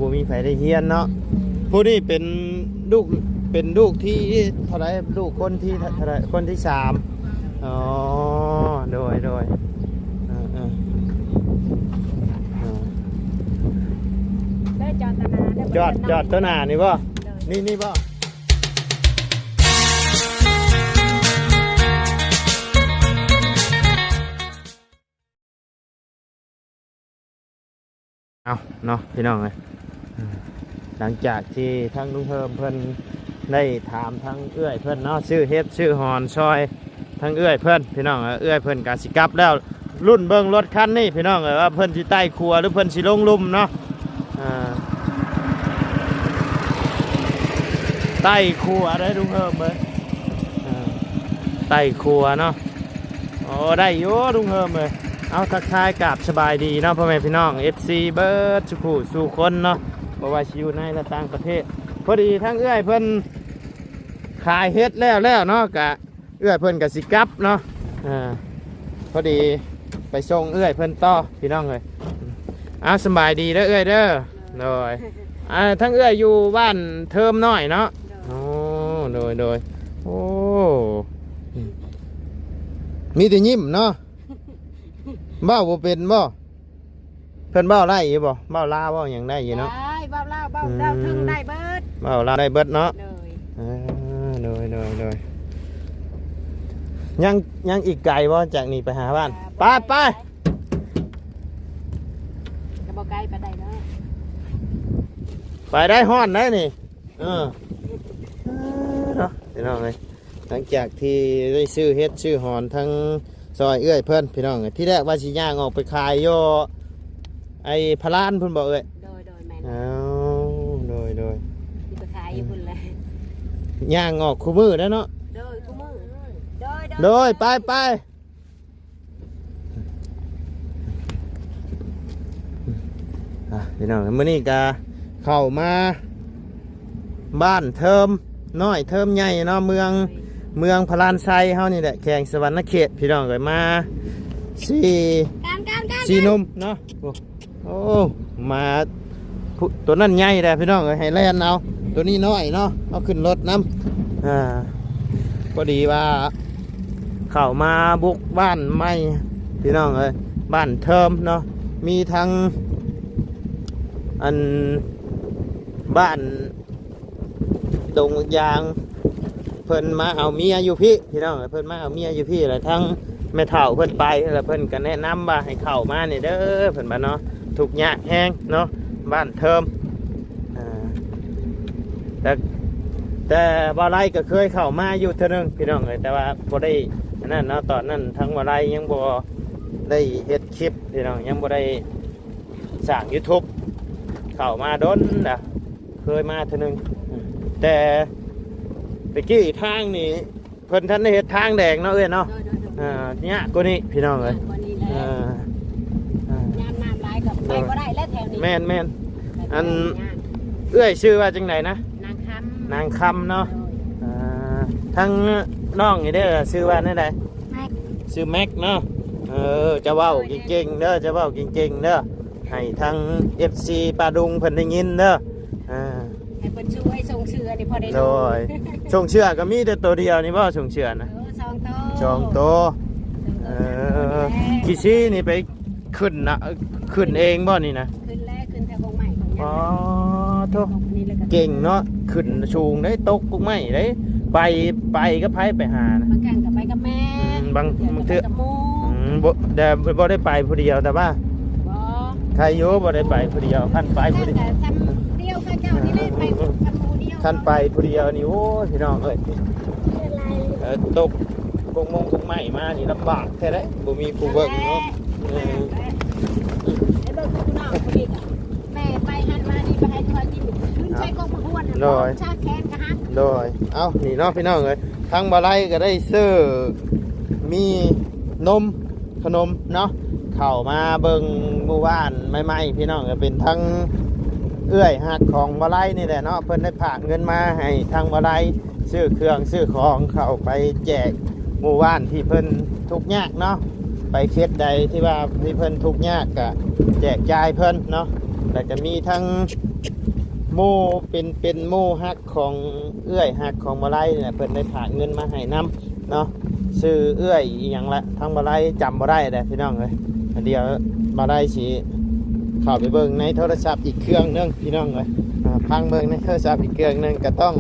บ่มีไผได้เฮียนเนาะผู้นี้เป็นลูกที่เท่าไหร่ลูกคนที่เท่าไหร่คนที่3อ๋อโดยเได้จอดตนาได้จอดตัวหน้านี่บ่นี่บ่เอาเนาะพี่น้องเลยหลังจากที่ทั้งลุงเพิ่มเพิ่นได้ถามทั้งเอื้อยเพิ่นเนาะชื่อเฮ็ดชื่อหอนซอยทั้งเอื้อยเพิ่นพี่น้องเอื้อยเพิ่นกาสิกลับแล้วรุ่นเบิ่งรถคันนี้พี่น้องว่าเพิ่นสิใต้ครัวหรือเพิ่นสิลงลุ่มเนาะใต้ครัวได้ลุงเพิ่มเลยใต้ครัวเนาะโอ้ได้อยู่ลุงเพิ่มเลยเอาทักทายกับสบายดีเนาะพ่อแม่พี่น้อง FC เบิร์ดสุขุสู่คนเนาะบ่ว่าสิอยู่ในและต่างประเทศพอดีทั้งเอื้อยเพิ่นขายเฮ็ดแล้วเนาะกะเอื้อยเพิ่นกะสิกลับเนาะพอดีไปส่งเอื้อยเพิ่นต่อพี่น้องเลยเอาสบายดีเด้อเอื้อยเด้อเลยทั้งเอื้อยอยู่บ้านเทิมน้อยเนาะโอ้โดยโอ้มีแต่ยิ้มเนาะเบ้าบ่เป็นบ่เพิ่นเบ้าไล่อยู่บ่เบ้าลาเบ้าหยังได้อยู่เนาะได้เบ้าลาวเบ้าดาวถึงได้เบิดเบ้าลาได้เบิดเนาะโดยยังอีกไกลบ่จากนี่ไปหาบ้านไปจะบ่ไกลไปได้เนาะไปได้ฮ้อนได้นี่เนาะพี่น้องเอ้ยหลังจากที่ได้ซื้อเฮ็ดซื้อหอนทั้งซอยเอื้อยเพิ่นพี่น้องที่แรกว่าสิย่างออกไปขายโยไอ้พลานเพิ่นบอกเอ้ยโดยแม่นโดยที่ไปขายอยู่พุ่นเลยย่างออกคู่มือแล้วเนาะโดยคู่มือโดยไปพี่น้องมื้อนี้ก็เข้ามาบ้านเทิมน้อยเทิมใหญ่เนาะเมืองพลานไซเฮานี่แหละแข่งสวรรณเขตพี่น้องเอ้ยมาสี่นมเนาะโอ้มาตัวนั้นใหญ่แหละพี่น้องเอ้ยให้แล่นเอาตัวนี้น้อยเนาะเอาขึ้นรถน้ำพอดีว่าเข้ามาบุกบ้านใหม่พี่น้องเอ้ยบ้านเทิมเนาะมีทั้งอันบ้านดงยางเพิ่นมาเอาเมียอยู่พี่น้องเพิ่นมาเอาเมียอยู่พี่แล้วทั้งแม่เฒ่าเพิ่นไปแล้วเพิ่นก็แนะนำว่าให้เข้ามานี่เด้อเพิ่นว่าเนาะทุกยากแห้งเนาะบ้านเทิมแต่บ่ไรก็เคยเข้ามาอยู่เท่านึงพี่น้องเลยแต่ว่าบ่ได้นั่นเนาะตอนนั้นทั้งบ่ไรยังบ่ได้เฮ็ดคลิปพี่น้องยังบ่ได้สร้าง YouTube เข้ามาดนนะเคยมาเท่านึงแต่ตะกี้ทางนี่เพิ่นท่านได้เฮ็ดทางแดงเนาะเอ้ยเนาะเนี่ยกูนี่พี่น้องเลยยามน้ำไหลกับไปบ่ได้แล้วแถวนี้แม่นอันเอ้ยชื่อว่าจังไหนนะนางคำเนาะทั้งน้องนี่เด้อชื่อว่านั่นใดชื่อแม็กเนาะจะเว้าเก่งๆเด้อจะเว้าเก่งๆเด้อให้ทั้ง FC ปาดุงเพิ่นได้ยินเด้อให้เพิ่นช่วยส่งเชือนี่พอได้โดยส่งเชือก็มีแต่ตัวเดียวนี่บ่ส่งเชือนะสองตัวกี่ชี้นี่ไปขึ้นเองบ่นี่นะขึ้นแถวกงใหม่อ๋อโธ่เก่งเนาะขึ้นชูงได้ตกกุ้งไม้ได้ไปก็ไผไปหานะบางครั้งก็ไปกับแม่บางเทื่อแต่บ่ได้ไปผู้เดียวแต่ว่าใครโยบ่ได้ไปผู้เดียวท่านไปผู้เดียวท่านไปผู้เดียวนี่โอ้พี่น้องเอ้ยตกกุ้งไม้มานี่ลำบากแท้เลยบ่มีผู้เบิ่งเนาะแม่ไปหันมานี่ไปให้ทอยกินขึ้นใช้กองมะฮวนชาแคนกะฮักโดยเอานี่เนาะพี่น้องเอ้ยทั้งบ่ไลก็ได้ซื้อมีนมขนมเนาะเข้ามาเบิ่งหมู่บ้านใหม่ๆพี่น้องก็เป็นทั้งเอื้อยหักของบ่ไลนี่แหละเนาะเพิ่นได้ฝากเงินมาให้ทางบ่ไลซื้อเครื่องซื้อของเข้าไปแจกหมู่บ้านที่เพิ่นทุกข์ยากเนาะไปเขตใดที่ว่าที่เพิ่นทุกข์ยากก็แจกจ่ายเพิ่นเนาะ แล้วก็มีทั้งโมเป็นโมฮักของเอื้อยฮักของบ่ไล่เนี่ยเพิ่นได้ฝากเงินมาให้นํเนาะชื่อเอื้อยอีหยังละทั้งบ่ไล่จำบ่ได้เด้อพี่น้องเอ้ยเดี๋ยวบ่ไล่สิเข้าไปเบิ่งในโทรศัพท์อีกเครื่องนึงพี่น้องเอ้ยพังเบิ่งในโทรศัพท์อีกเครื่องนึงก็ต้อง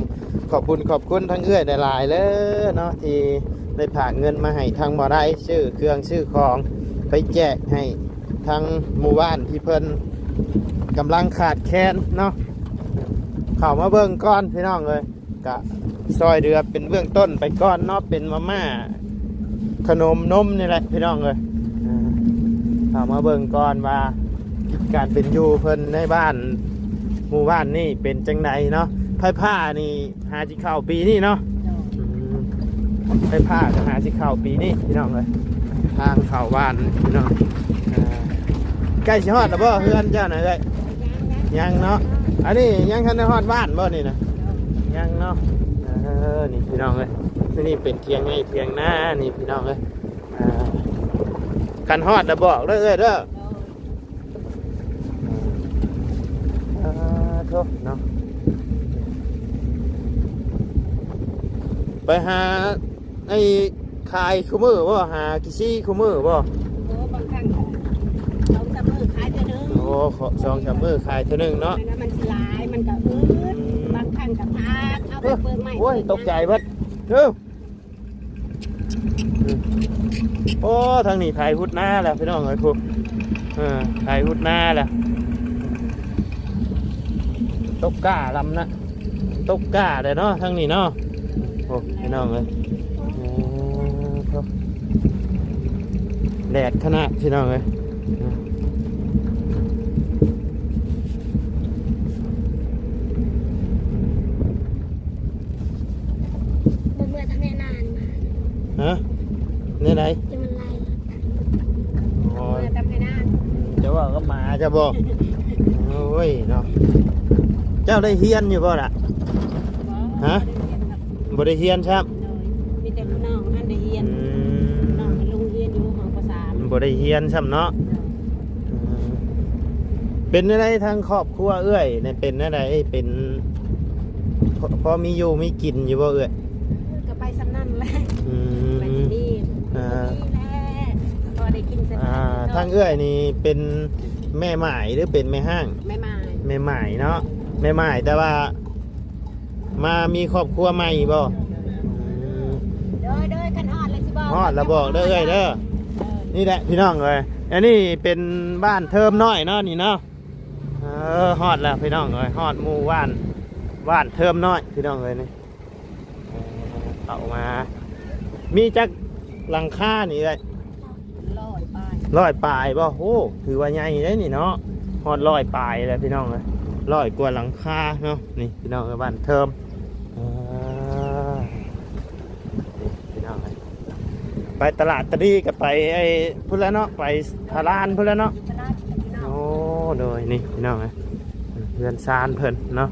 ขอบคุณทั้งเอื้อยหลายๆเลยเนาะที่ได้ฝากเงินมาให้ทางบ่ไล่ชื่อเครื่องชื่อของไปแจกให้ทางหมู่บ้านที่เพิ่นกำลังขาดแคลนเนาะเข้ามาเบิ่งก้อนพี่น้องเลยกะซอยเดือเป็นเบื้องต้นไปก้อนเนาะเป็นมาม่าขนมนมนี่แหละพี่น้องเลยเข้ามาเบิ่งก้อนว่าการเป็นอยู่เพิ่นในบ้านหมู่บ้านนี่เป็นจังไดเนาะไผ่ผ้านี่หาสิเข้าปีนี้เนาะไผ่ผ้าก็หาสิเข้าปีนี้พี่น้องเลยทางเข้าบ้านพี่น้องใกล้สิฮอดแล้วบ่เฮือนเจ้าน่ะเอ้ยยังเนาะอันนี้ยังทันได้ฮอดบ้านบ่นี่นะยังเนาะนี่พี่น้องเอ้ยนี่เป็นเทียงไงเทียงหน้านี่พี่น้องเอ้ยกันฮอดแล้วบอกเด้อเอ้ยเด้อโทษเนาะไปหาไอ้ขายคู่มือบ่หากิซี่คู่มือบ่บางครั้ง2-3 มื้อขายเทื่อนึงโอ้2-3 มื้อขายเท่านึงเนาะมันสิหลายมันก็บางครั้งก็พาเอาไปเปิดใหม่โอ้ยตกใจเบิดเด้อโอ้ทางนี้ไทยพุทธหน้าแล้วพี่น้องเอ้ยครูไทยพุทธหน้าแล้วตกก้าลำนะตกก้าเลยเนาะทางนี้เนาะโอ้พี่น้องเอ้ยแดดขนาดพี่น้องเอ้ยฮะนี่ไหนจะมันไรโอ้ยจะว่าก็มาจะบอกโอ้ยเนาะเจ้าได้เฮียนอยู่บ่ล่ะฮะบ่ได้เฮียนครับมีแต่น้องอันได้เฮียนน้องลุงเฮียนอยู่ของภาษาบ่ได้เฮียนซ้ำเนาะเป็นอะไรทางครอบครัวเอ้ยเนี่ยเป็นอะไรเป็นพอมีอยู่มีกินอยู่บ่เอ้ยก็ไปสำนั่นแหละไปที่นี่แหละพอได้กินเสร็จทางเอ้ยนี่เป็นแม่หมายหรือเป็นแม่ห้างแม่หมายเนาะแม่หมายแต่ว่ามามีครอบครัวใหม่บ่เด้อกันฮอดเลยสิบอกฮอดแล้วบอกเด้อเอ้ยเด้อนี่แหละพี่น้องเลยอันนี้เป็นบ้านเทิมน้อยเนาะนี่เนาะฮอดแล้วพี่น้องเลยฮอดหมู่บ้านเทิมน้อยพี่น้องเลยนี่เอามามีจักหลังคานี่เลย100 ปลายบ่โอ้ถือว่าใหญ่เลยนี่เนาะฮอด100 ปลายเลยพี่น้องเลย100 กว่าหลังคาเนาะนี่พี่น้องบ้านเทิมพี่น้องเลยไปตลาดตะดีกับไปไอ้พุ่นแล้วเนาะไปทารานพุ่นแล้วเนาะโอ้โดยนี่พี่น้องเลยเพื่อนซานเพิ่นเนาะ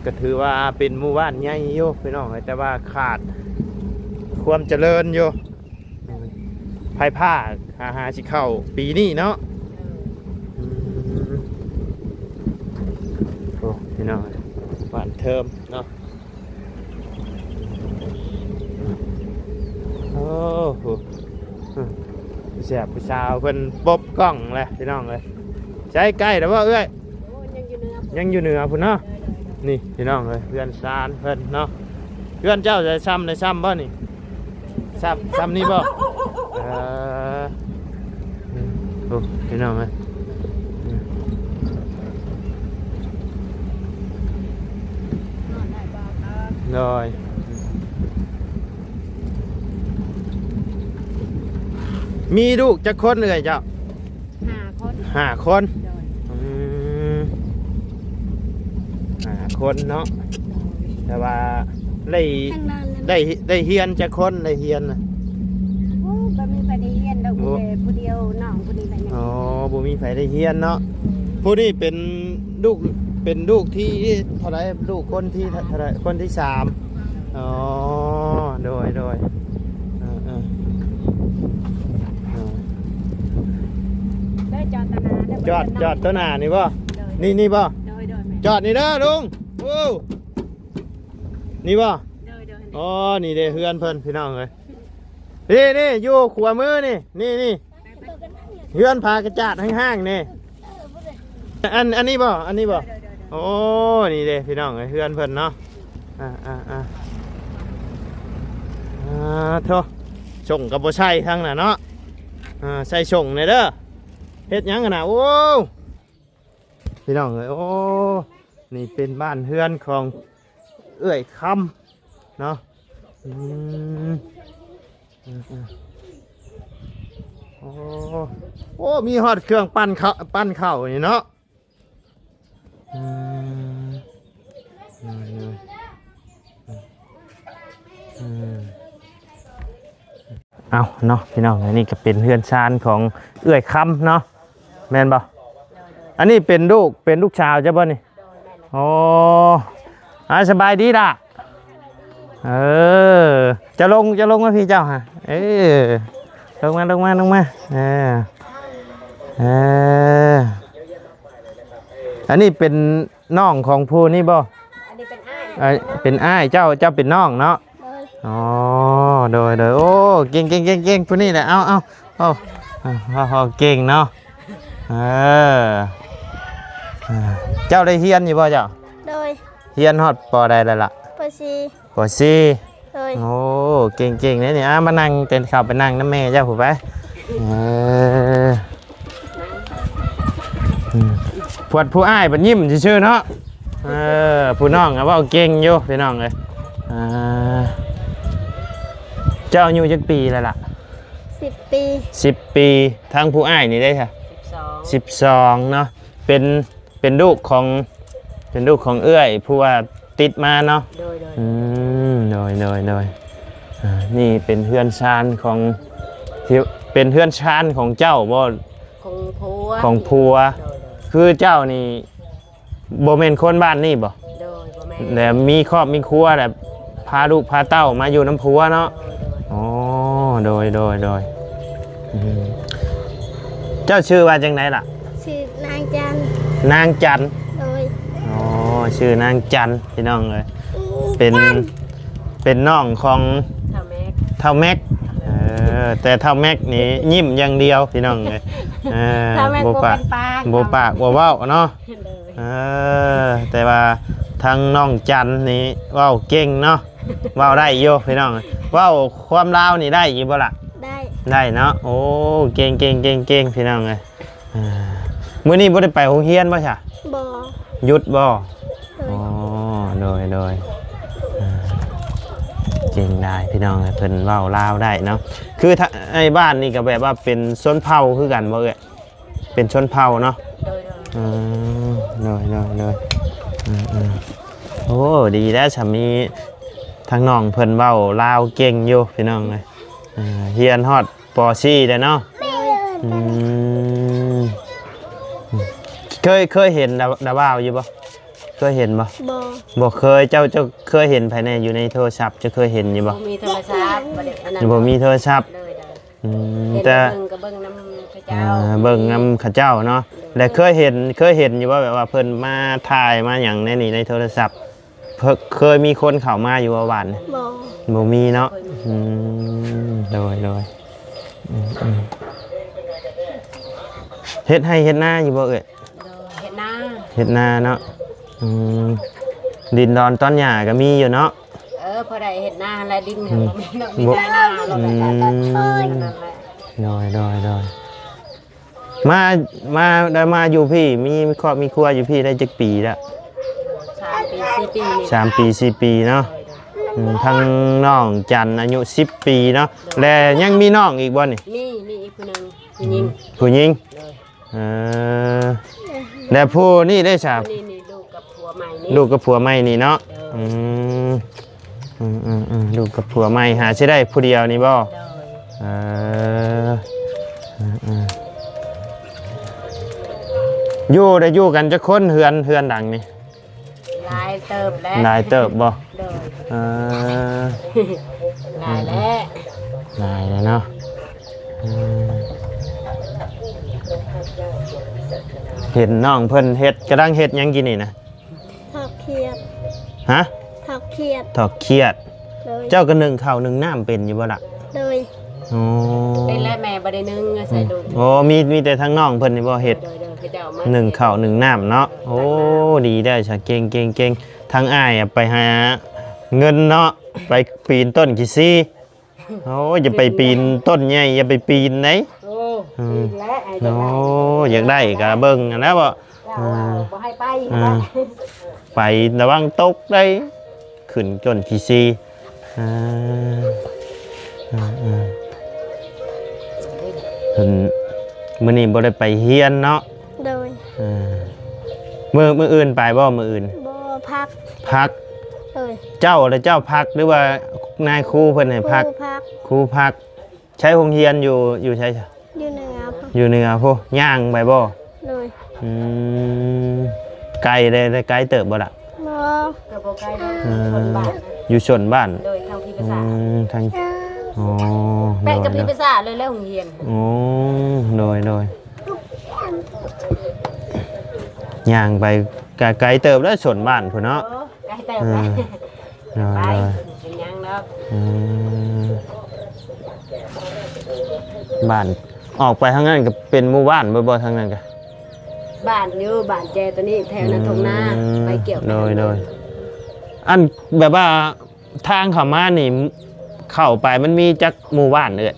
ก็ถือว่าเป็นหมู่บ้านใหญ่โยพี่น้องแต่ว่าขาดความเจริญโยภายภาคหาสิเข้าปีนี้เนาะโอ้พี่น้องบ้านเทิมเนาะโอ้โหเสียผู้สาวเพิ่นปบกล้องเลยพี่น้องเลยใช้ใกล้แต่ว่าเอ้ยยังอยู่เหนือพุ่นเนาะนี่พี่น้องเลยเพื่อนซานเพิ่นเนาะเพื่อนเจ้าจะซ้ำบ่นี่ซ้ำนี่บ่โอ้พี่น้องเลยrồiมีลูกจักคนเลยเจ้า5 คน5 คนเนาะแต่ว่าได้เฮียนจักคนได้เฮียนนะบ่มีไผได้เฮียนดอกผู้เดียวน้องผู้นี้ไปอ๋อบ่มีไผได้เฮียนเนาะผู้นี้เป็นลูกที่เท่าไรลูกคนที่เท่าไรคนที่3อ๋อโดย จอดตนาเด้อจอดตัวหน้านี่บ่นี่บ่ โดยแม่ จอดนี่เด้อลุงโอ้นี่บ่ โดย อ๋อนี่เด้เฮือนเพิ่นพี่น้องเอ้ยนี่อยู่ขวามือนี่เฮือนพากระจาดห้างๆนี่อันนี้บ่โอ้นี่เด้พี่น้องเอ้ยเฮือนเพิ่นเนาะโธ่ส่งกับบ่ใช่ทั้งน่ะเนาะใส่ส่งเลยเด้อเฮ็ดหยังกันน่ะโอ้พี่น้องเอ้ยโอ้นี่เป็นบ้านเฮือนของเอื้อยคำเนาะโอ้มีฮอดเครื่องปั้นข้าวนี่เนาะเอาเนาะพี่น้องอันนี้ก็เป็นเฮือนชานของเอื้อยคำเนาะแม่นบ่อันนี้เป็นลูกชาวจ้ะบ่นี่โอ้สบายดีล่ะจะลงมาพี่เจ้าฮะลงมาอันนี้เป็นน้องของผู้นี่บ่อันนี้เป็นอ้ายเจ้าเป็นน้องเนาะอ๋อโดยโอ้เก่งผู้นี่แหละเอาเก่งเนาะเจ้าได้เฮียนอยู่บ่เจ้าโดยเฮียนฮอดปอใดแล้วล่ะปอซี โอ้เก่งเนี่ยนี่มานั่งเต้นข้าวไปนั่งน้ำแม่เจ้าผู้ไปปวดผู้อ้ายเป็นยิ้มชื่อเนาะผู้น้องว่าเก่งอยู่พี่น้องเลยเจ้าอายุจักปีแล้วล่ะ10 ปี 10 ปีทั้งผู้อ้ายนี่ได้ค่ะ12เนาะเป็นลูกของเอื้อยผู้ว่าติดมาเนาะโดยนี่เป็นเฮือนชานของที่เป็นเฮือนชานของเจ้าบ่ของผัวคือเจ้านี่บ่แม่นคนบ้านนี่บ่แต่มีครอบมีครัวแบบพาลูกพาเต้ามาอยู่น้ำผัวเนาะอ๋อโดยเจ้าชื่อว่าจังไหนล่ะชื่อนางจันโดยอ๋อชื่อนางจันพี่น้องเลยเป็นน้องของเท่าแม็กแต่เท่าแม็กนี่ยิ้มอย่างเดียวพี่น้องเลยโบปากโบเว้าเนาะแต่ว่าทางน้องจันนี่เว้าเก่งเนาะเว้าได้อยู่พี่น้องเว้าความลาวนี่ได้อยู่บ่ล่ะได้เนาะโอ้เก่งพี่น้องเลยมื้อนี้บ่ได้ไปโรงเรียนบ่ใช่บ่หยุดบ่อ๋อโดยเก่งได้พี่น้องเพิ่นเว้าลาวได้เนาะคือไอ้บ้านนี่ก็แบบว่าเป็นชนเผ่าคือกันบ่เอ้ยเป็นชนเผ่าเนาะโดยโอ้ดีแล้วสามีทางน้องเพิ่นเว้าลาวเก่งอยู่พี่น้องเลยเฮียนฮอดปอซี่ได้เนาะเคยเห็นดาวาวอยู่บ่เคยเห็นบ่บ่เคยเจ้าเคยเห็นภายในอยู่ในโทรศัพท์จะเคยเห็นอยู่บ่มีโทรศัพท์บ่มีโทรศัพท์แต่เบิ่งน้ำข้าเจ้าเบิ่งน้ำข้าเจ้าเนาะและเคยเห็นอยู่ว่าแบบว่าเพิ่นมาถ่ายมาอย่างในโทรศัพท์เคยมีคนเข้ามาอยู่ว่าหวานบ่มีเนาะโดยเฮ็ดให้เฮ็ดหน้าอยู่บ่เอ่ยเฮ็ดหน้าเนาะดินดอนต้นหญ้าก็มีอยู่เนาะพอได้เฮ็ดหน้าแล้วดินมีหน้าเราโดยมาอยู่พี่มีครอบมีครัวอยู่พี่ได้จักปีแล้ว3 ปี 4 ปีเนาะทั้งน้องจันอายุ10 ปีเนาะและยังมีน้องอีกบ่นี่มีอีกคนนึงผู้หญิงและผู้นี่ได้จ้ะนี่ลูกกับผัวใหม่นี่เนาะลูกกับผัวใหม่หาใช้ได้ผู้เดียวนี่บ่อยู่กันจะค้นเฮือนดังนี่ลายเติบบ่ลายแล้วเนาะ เห็นน้องเพิ่นเฮ็ดกำลังเฮ็ดหยังกินนี่นะ ถอกเขียด ฮะ ถอกเขียด ถอกเขียด เลย เจ้าก็นึ่งข้าวนึ่งน้ำเป็นอยู่บ่ล่ะ เลย อ๋อ เป็นแล้วแม่บ่ได้นึ่งใส่ดู โอ้มีแต่ทั้งน้องเพิ่นนี่บ่เฮ็ด โดยคือจะเอามา นึ่งข้าวนึ่งน้ำเนาะโอ้ดีได้ซะเก่งทั้งอ้ายอะไปหาเงินเนาะไปปีนต้นขี้ซี่โอ้อย่าไปปีนต้นใหญ่อย่าไปปีนไหน โอ้ดีแล้วไอ้ โอ้อยากได้ก็เบิ่งนะบ่ บ่ให้ไป ไประวังตกได้ขึ้นจนขี้ซีเพิ่นมื้อนี้บ่ได้ไปเฮียนเนาะ โดย มื้ออื่นไปบ่มื้ออื่น บ่พัก พัก เลย เจ้าหรือเจ้าพักหรือว่านายครูเพิ่นให้พัก พัก ครูพัก ใช้โรงเรียนอยู่ใช่จ้ะ อยู่เหนือพัก อยู่เหนือพุย่างไปบ่ เลย อืมไกลได้ไกลเติบบ่ล่ะ บ่ ก็บ่ไกลชนบ้าน อยู่ชนบ้าน โดยทางพิภาษา ทางอ๋อ แปะกับพิภาษาเลยแล้วโรงเรียน โอ้โดยย่างไปไกลเติบแล้วชนบ้านพุ่นเนาะ ไกลแต่ไปไปเป็นยังเนาะ บ้านออกไปทางนั้นก็เป็นหมู่บ้านบ่ทางนั้นก็ บ้านอยู่บ้านแจตัวนี้แถวนั้นทงนาไปเกี่ยว โดยอันแบบว่าทางเข้ามานี่เข้าไปมันมีจักหมู่บ้านเด้อ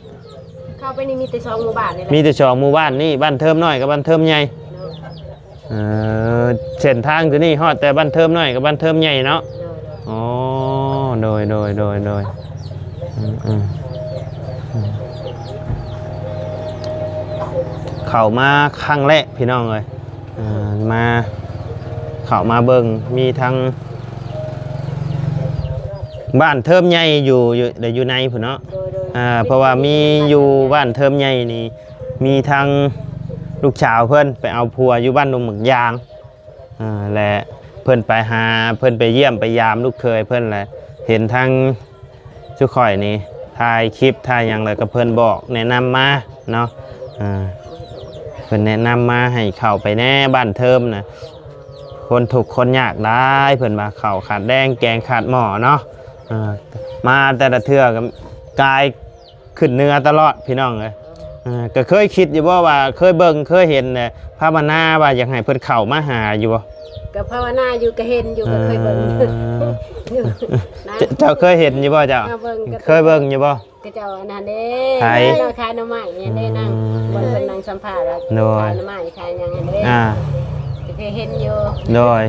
เข้าไปนี่มีแต่2หมู่บ้านนี่แหละ มีแต่2หมู่บ้านนี่บ้านเทิมน้อยกับบ้านเทิมใหญ่เส้นทางตัวนี้ฮอดแต่บ้านเทิมน้อยกับบ้านเทิมใหญ่เนาะอ๋อโดยเข้ามาครั้งแรกพี่น้องเลยมาเข้ามาเบิ่งมีทั้งบ้านเทิมใหญ่อยู่ในพุ่นเนาะเพราะว่ามีอยู่บ้านเทิมใหญ่นี่มีทั้งลูกชาวเพิ่นไปเอาผัวอยู่บ้านดงหมึกยางและเพิ่นไปหาเพิ่นไปเยี่ยมไปยามลูกเคยเพิ่นแหละเห็นทั้งสุข่อยนี่ถ่ายคลิปถ่ายอย่างไรก็เพิ่นบอกแนะนำมาเนาะเพิ่นแนะนำมาให้เข้าไปแน่บ้านเทิมนะคนถูกคนยากได้เพิ่นมาเข้าขาดแดงแกงขาดหม้อเนาะมาแต่ละเทื่อก็กายขึ้นเนื้อตลอดพี่น้องเลยก็เคยคิดอยู่ว่าเคยเบิ่งเคยเห็นเนี่ยภาวนาว่าอยากให้เพิ่นเข้ามาหาอยู่บ่ กับภาวนาอยู่ก็เห็นอยู่ก็เคยเบิ่ง เจ้าเคยเห็นอยู่บ่เจ้าเคยเบิ่งอยู่บ่ ก็เจ้าอันนั้นเด้เราขายหน่อไม้เนี่ยได้นั่งบนเป็นนางสัมภาษณ์ขายหน่อไม้ขายยังไงเด้ก็เคยเห็นอยู่ โดย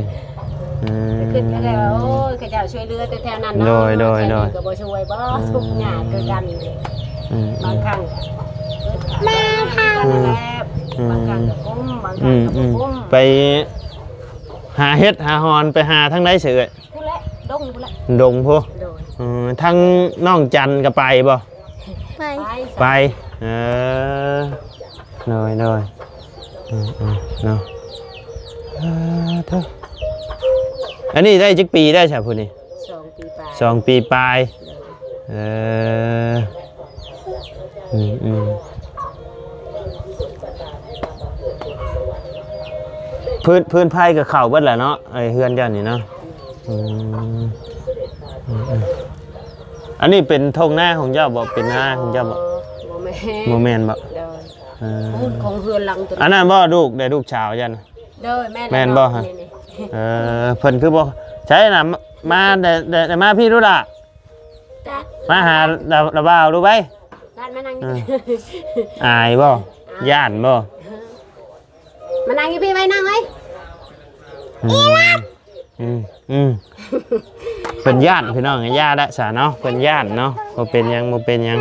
ขึ้นแล้วโอ้ยก็เจ้าช่วยเหลือแต่แถวนั้นเนาะก็บ่ช่วยบ่ทุกหยาดคือกันบางครั้งมาทางแล้วบางครั้งก็กุ้มบางครั้งก็บ่กุ้มไปหาเฮ็ดหาหอนไปหาทั้งใดเสือ พูดแล้วดงพูดแล้ว ดงพูทั้งน้องจันก็ไปบ่ ไป น้อยเนาะอันนี้ได้จักปีได้ใช่พุ่นนี่2 ปีปลายพื้นไผ่กับเข่าเบิดแหละเนาะไอเฮือนเจ้านี่เนาะอันนี้เป็นทงหน้าของเจ้าบ่เป็นหน้าของเจ้าบ่โมเมนต์บ่ของเฮือนหลังตัวอันนั้นบ่ลูกได้ลูกชาวจันแม่นบ่ฮะเพิ่นคือบ่ใช่น่ะมาได้มาพี่รู้ล่ะมาหาระบ่าวรู้ไหมอายบ่ย่านบ่มานั่งอยู่พี่ไว้นั่งไว้เป็นญาติพี่น้องญาติละสาเนาะเป็นญาติเนาะบ่เป็นยัง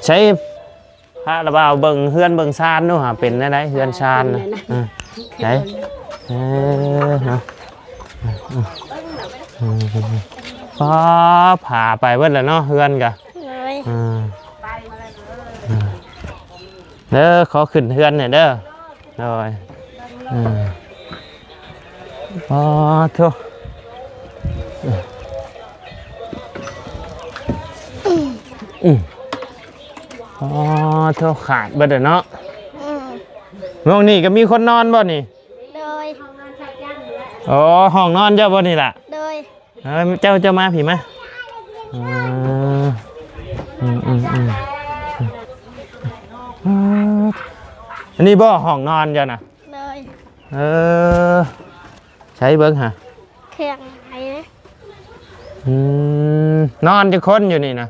ใช้พระระบ่าวเบิ่งเฮือนเบิ่งซานนู่นหาเป็นได้เฮือนซานนะใช่เนาะผ่าไปเบิดแล้วเนาะเฮือนกะเด้อขอขึ้นเฮือนหน่อยเด้อโดยทุกทุกขาดเบิดเนาะ ห้องนี้ก็มีคนนอนบ่นี่ โดย อ๋อห้องนอนเจ้าบ่นี่ล่ะ โดย เจ้ามาผีมาอืมอันนี้บ่ห้องนอนเจ้าน่ะ โดย ใช้เบิ้งฮะ เขียงไหนนะ นอนจะคนอยู่นี่นะ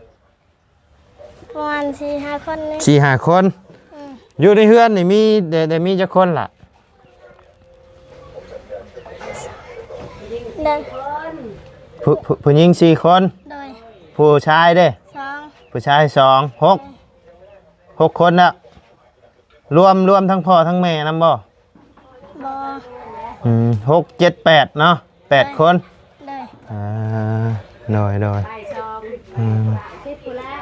ประมาณ4-5 คนนี่ 4-5 คน อยู่ในเฮือนนี่มีแต่มีจะคนล่ะ โดย ผู้หญิง4 คน โดย ผู้ชายเด้ 2 ผู้ชาย2 6 คนน่ะรวมทั้งพ่อทั้งแม่นำบ่ บอ 6 7 8เนาะ8 คน โดย โดย ไปซอง อืม 10พุ่นแล้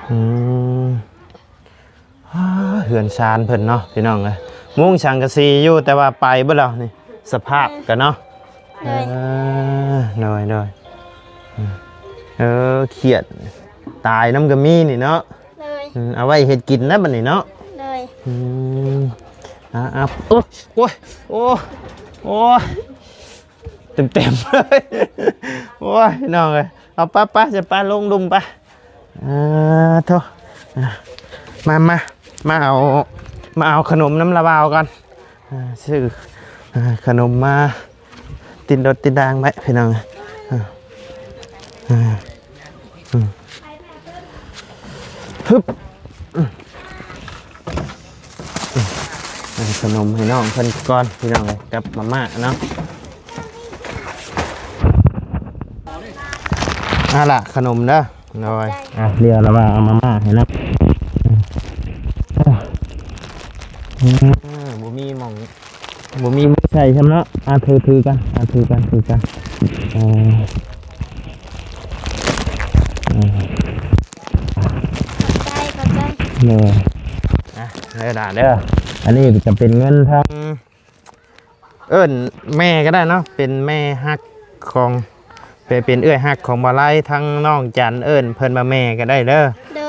ว เหือนชานเพิ่นเนาะพี่น้องเอ้ยมุ้งสังกะสีอยู่แต่ว่าไปเบ่แล้วนี่สภาพกันเนาะ โดย โดยเครียดตายน้ำกะมีนี่เนาะ โดย เอาไว้เฮ็ดกินนะบัดนี้เนาะ โดย โอ้เต็มเลยโอ้ยพี่น้องเอ้ยเอาป้าจะป้าลงดุมป้าโธ่มาเอาขนมน้ำละบาวกันซื้อขนมมาติดรถติดดางไว้พี่น้องฮึบขนมให้น้องเพิ่นก่อนพี่น้องเลยกับมาม่าเนาะล่ะขนมเด้อหน่อยเรียกแล้วว่าเอามาม่าให้นะบ่มีหม่องบ่มีมือใส่ใช่ไหมเนาะถือกันถือกันขอบใจเลยด่าเด้ออันนี้จะเป็นเงินทางแม่ก็ได้เนาะเป็นแม่ฮักของเป็นเอื้อยฮักของบ่ไล่ทั้งน้องจันเพิ่นมาแม่ก็ได้เด้อ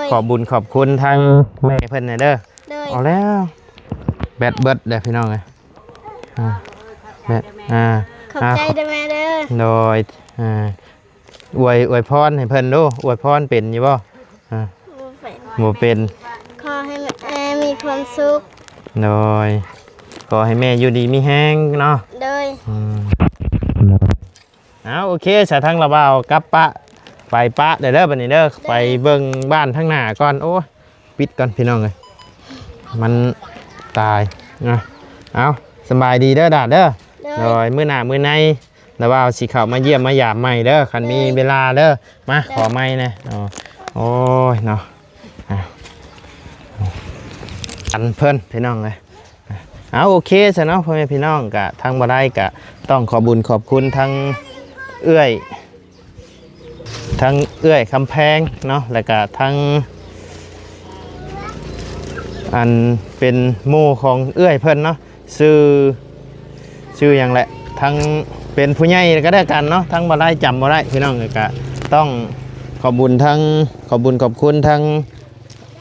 ขอบุญขอบคุณทางแม่เพิ่นเด้อเอาแล้วแบตเบิดเด้อพี่น้องเอ้ยแบตขอบใจเด้อแม่เด้อโดยอวยพรให้เพิ่นดูอวยพรเป็นอยู่บ่บ่เป็นขอให้แม่มีความสุขโดยขอให้แม่อยู่ดีมีแห้งเนาะโดยโอเคสาทางระบาวกับปะไปปะเด้อบัดนี้เด้อไปเบิ่งบ้านทางหน้าก่อนโอ้ปิดก่อนพี่น้องเอ้ยมันตายนะเอาสบายดีเด้อดาเด้อโดยมื้อหน้ามื้อในระบาวสิเข้ามาเยี่ยมมาหยามใหม่เด้อคันมีเวลาเด้อมาขอไม้นะโอ้ยเนาะอันเพิ่นพี่น้องเลยโอเคซะเนาะพ่อแม่พี่น้องกะทางบ่ได้กะต้องขอบุญขอบคุณทั้งเอื้อยคำแพงเนาะแล้วก็ทั้งอันเป็นหมู่ของเอื้อยเพิ่นเนาะชื่ออย่างแหละทั้งเป็นผู้ใหญ่ก็ได้กันเนาะทั้งบ่ได้จำบ่ได้พี่น้องกะต้องขอบุญขอบคุณทั้ง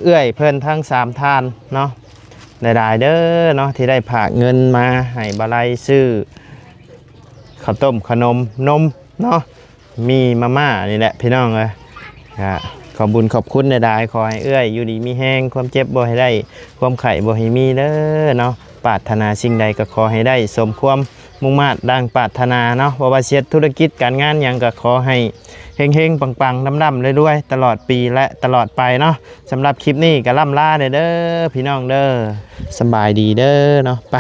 เอื้อยเพิ่นทั้ง3ท่านเนาะได้เด้อเนาะที่ได้ฝากเงินมาให้บ่ไล่ซื้อข้าวต้มขนมนมเนาะมีมาม่านี่แหละพี่น้องเลยขอบุญขอบคุณได้ขอให้เอื้อยอยู่ดีมีแห้งความเจ็บบ่ให้ได้ความไข้บ่ให้มีเด้อเนาะปรารถนาสิ่งใดก็ขอให้ได้สมความมุ่งมั่นดังปรารถนาเนาะว่าเสียธุรกิจการงานอย่างก็ขอให้เฮงๆปังๆดำๆเลยด้วยตลอดปีและตลอดไปเนาะสำหรับคลิปนี้ก็ล่ำลาเด้อพี่น้องเด้อสบายดีเด้อเนาะไป